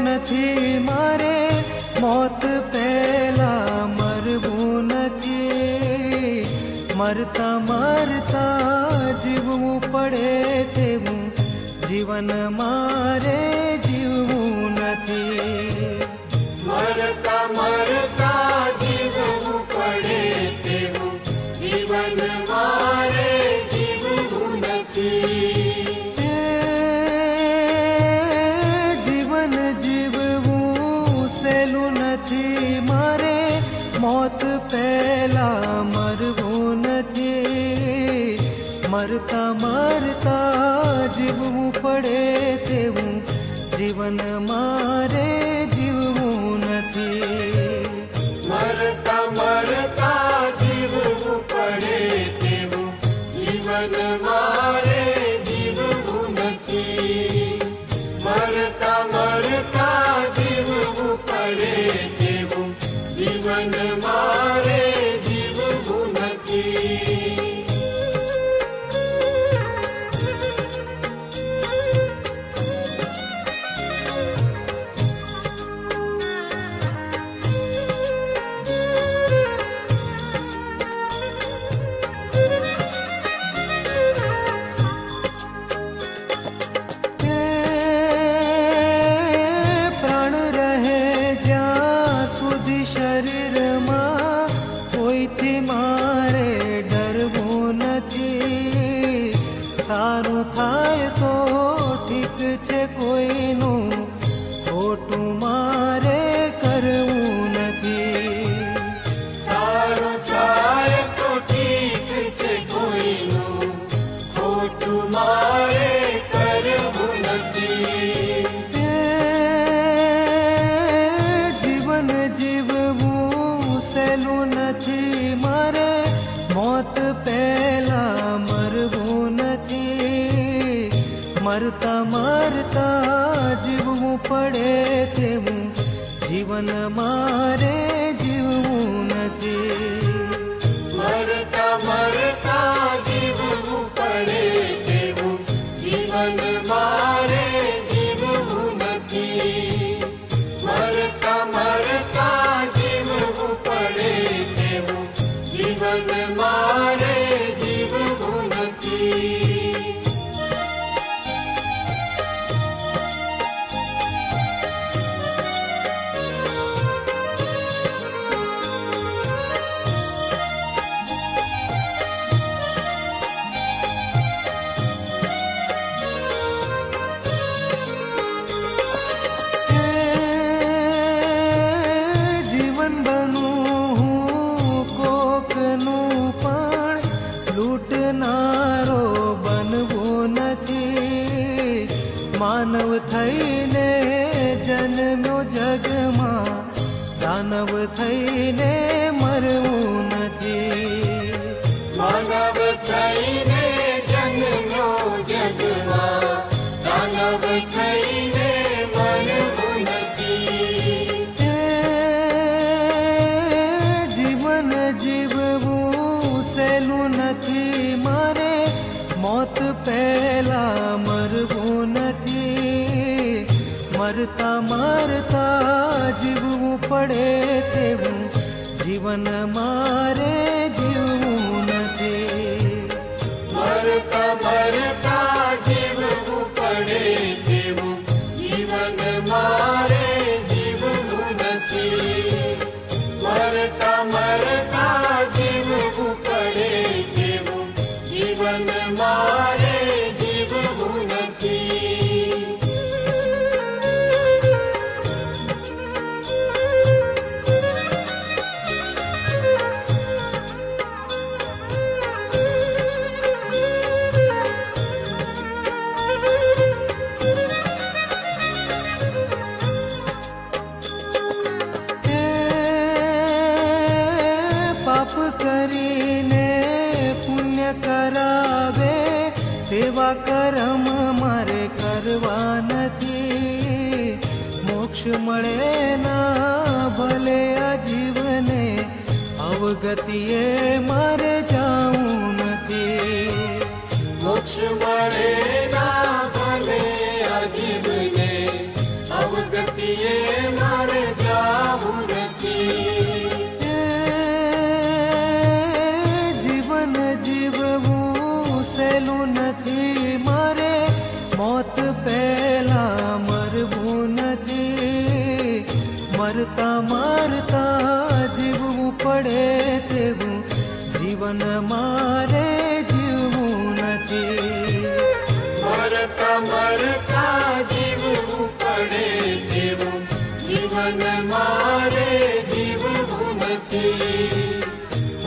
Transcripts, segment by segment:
નથી મારે મોત પહેલા મરવું નથી, મરતા મરતા જીવવું પડે તેવું જીવન મારે જીવવું નથી. મરતા મરતા જીવવું પડે તેવું જીવન મારે જીવવું નથી. મારે મોત પહેલા મરવું નથી, મરતા મરતા જીવવું પડે તેવું જીવન મારે જીવવું નથી. મરતા મરતા જીવવું પડે તેવું જીવન મારે જીવવું નથી. મરતા મરતા જીવવું પડે તેવું જીવન મારે જીવવું નથી. શરીરમાં કોઈથી મારે ડરવું નથી, સારું થાય તો ઠીક છે, કોઈનું ખોટું મારે કરવું નથી. સારું થાય તો ઠીક છે, કોઈનું ખોટું મારે કરવું નથી. જીવન જીવવું સહેલું નથી મારે, મોત પહેલા મરવું નથી, મરતા મરતા જીવવું પડે તેવું જીવન મારે જીવવું નથી. મરતા મરતા જીવવું પડે તેવું જીવન મારે જીવવું નથી. મરતા મરતા જીવવું પડે તેવું જીવન મારે જીવવું નથી. જીવન બનું હું કોકનું પણ લૂંટનારો બનવું નથી, માનવ થઈને જન્મ્યો જગમાં, દાનવ થઈને મરવું નથી. માનવ થઈને જન્મ્યો જગમાં, દાનવ થઈને મરવું નથી. જીવન જીવવું સહેલું નથી મારે, મોત પહેલા મરવું નથી, મરતા મરતા જીવવું પડે તેવું જીવન મારે જીવવું નથી. મરતા મરતા જીવવું પડે તેવું જીવન મારે જીવવું નથી. મરતા મરતા જીવવું પડે તેવું જીવન મારે જીવવું નથી. આવે તેવા કર્મ મારે કરવા નથી. મોક્ષ મળે ના ભલે આ જીવને અવગતિએ મારે જાવું નથી. મોક્ષ મળે ના ભલે આ જીવને અવગતિએ મારે જાવું નથી. જીવન જીવવું સહેલું નથી મારે, મોત પહેલા મરવું નથી. મરતા મરતા જીવવું પડે તેવું જીવન મારે જીવવું નથી. મરતા મરતા જીવવું પડે તેવું જીવન મારે જીવવું નથી.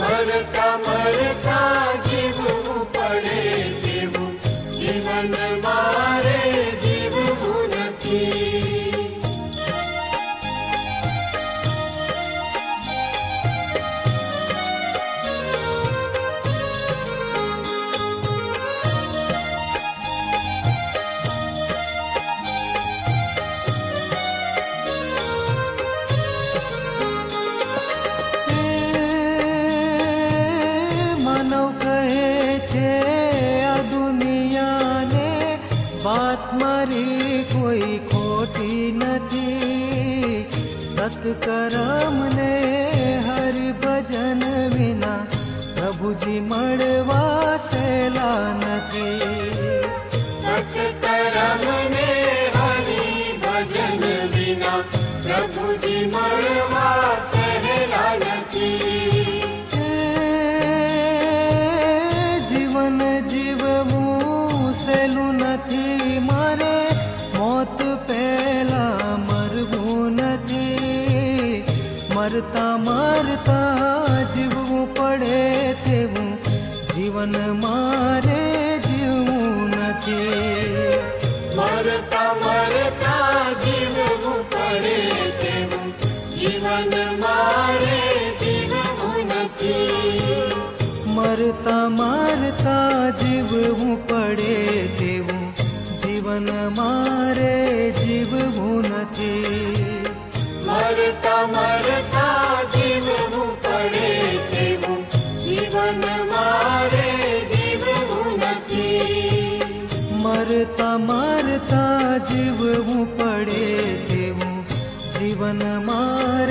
મરતા મરતા જીવવું પડે તેવું જીવન મારે જીવવું નથી. માનવ કહે છે આ દુનિયાને વાત મારી કોઈ ખોટી નથી. સત્કર્મને હરિભજન વિના પ્રભુજી મળવા સહેલા નથી. સત્કર્મને હરિભજન વિના પ્રભુજી મળવા સહેલા નથી. જીવન જીવવું સહેલું નથી મારે, મોત પહેલા મરવું નથી. મરતા મરતા જીવવું પડે તેવું જીવન મારે જીવવું નથી. મરતા મરતા જીવવું પડે તેવું જીવન મારે જીવવું નથી. મરતા મરતા જીવવું પડે તેવું જીવન મારે જીવવું નથી. મરતા મરતા જીવવું પડે તેવું જીવન મારે જીવવું નથી. મરતા મરતા જીવવું પડે તેવું જીવન મારે